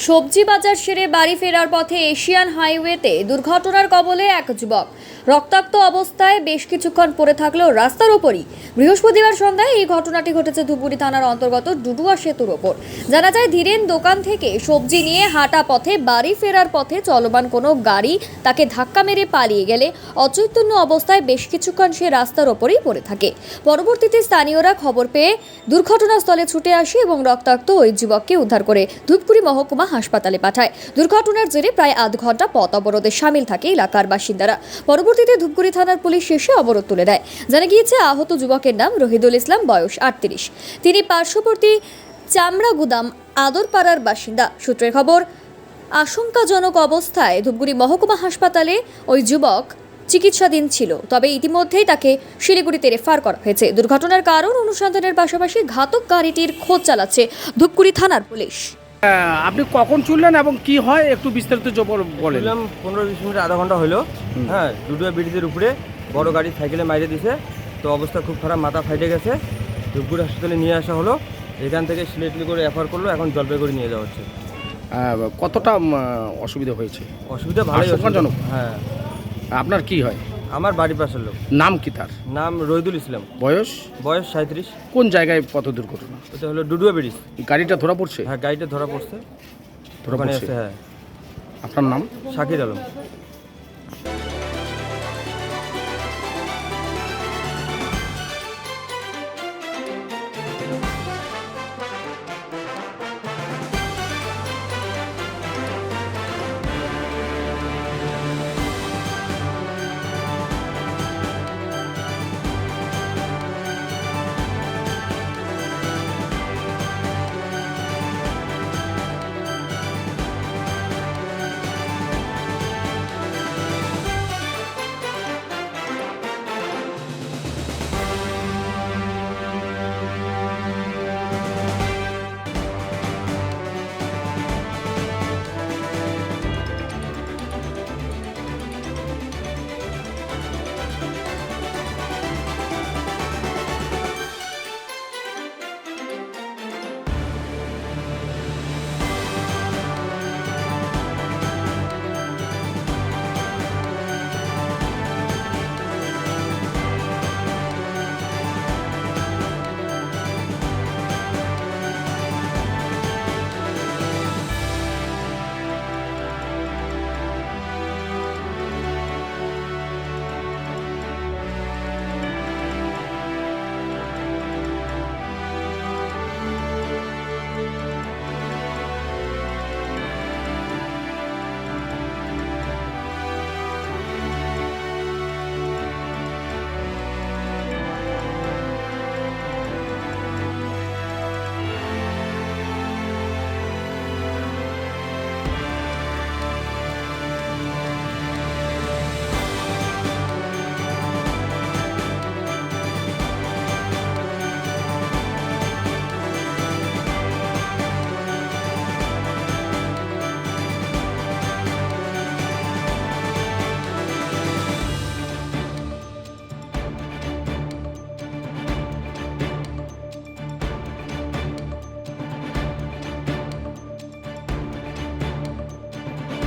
সবজি বাজার সেরে বাড়ি ফেরার পথে এশিয়ান হাইওয়েতে দুর্ঘটনার কবলে এক যুবক রক্তাক্ত অবস্থায় বেশ কিছুক্ষণ পড়ে থাকলেও রাস্তার ওপরই। বৃহস্পতিবার সন্ধ্যায় এই ঘটনাটি ঘটেছে ধুপগুড়ি থানার অন্তর্গত ডুডুয়া সেতুর ওপর। জানা যায়, ধীরেন দোকান থেকে সবজি নিয়ে হাঁটা পথে বাড়ি ফেরার পথে চলমান কোনো গাড়ি তাকে ধাক্কা মেরে পালিয়ে গেলে অচৈতন্য অবস্থায় বেশ কিছুক্ষণ সে রাস্তার ওপরেই পড়ে থাকে। পরবর্তীতে স্থানীয়রা খবর পেয়ে দুর্ঘটনাস্থলে ছুটে আসে এবং রক্তাক্ত ওই যুবককে উদ্ধার করে ধূপগুড়ি মহকুমা হাসপাতালে পাঠায়। দুর্ঘটনার জেরে প্রায় আধ ঘন্টা পথ অবরোধে সামিল থাকে এলাকার বাসিন্দারা। পরবর্তীতে ধূপগুড়ি থানার পুলিশ এসে অবরোধ তুলে দেয়। জানা গিয়েছে, আহত যুবকের নাম রহিদুল ইসলাম, বয়স 38। তিনি পার্শ্ববর্তী চামড়া গুদাম আদরপাড়ার বাসিন্দা। সূত্রের খবর, আশঙ্কাজনক অবস্থায় ধূপগুড়ি মহকুমা হাসপাতালে ওই যুবক চিকিৎসাধীন ছিল, তবে ইতিমধ্যেই তাকে শিলিগুড়িতে রেফার করা হয়েছে। দুর্ঘটনার কারণ অনুসন্ধানের পাশাপাশি ঘাতক গাড়িটির খোঁজ চালাচ্ছে ধূপগুড়ি থানার পুলিশ। আপনি কখন চললেন এবং কি হয় একটু বিস্তারিত বলেন। 15-20 মিনিট আধা ঘন্টা হলো। হ্যাঁ, ডুডুয়া ব্রিজের উপরে বড় গাড়ি সাইকেলে মাইরে দিছে, তো অবস্থা খুব খারাপ, মাথা ফাইটে গেছে। ধূপগুড়ি হাসপাতালে নিয়ে আসা হলো, এখান থেকে সিলেটলি করে রেফার করলো, এখন জলপাইগুড়ি নিয়ে যাওয়া হচ্ছে। কতটা অসুবিধা হয়েছে? অসুবিধা ভালোই। আশঙ্কাজনক? হ্যাঁ। আপনার কি হয়? আমার বাড়ির পাশের লোক। নাম কি তার? নাম রহিদুল ইসলাম। বয়স? বয়স 37। কোন জায়গায় পথ দুর্ঘটনা? এটা হলো ডুডুয়া ব্রিজ। গাড়িটা ধরা পড়ছে? হ্যাঁ, গাড়িটা ধরা পড়ছে। ধরা ওখানে পড়ছে। আছে। হ্যাঁ। আপনার নাম? শাকির আলম।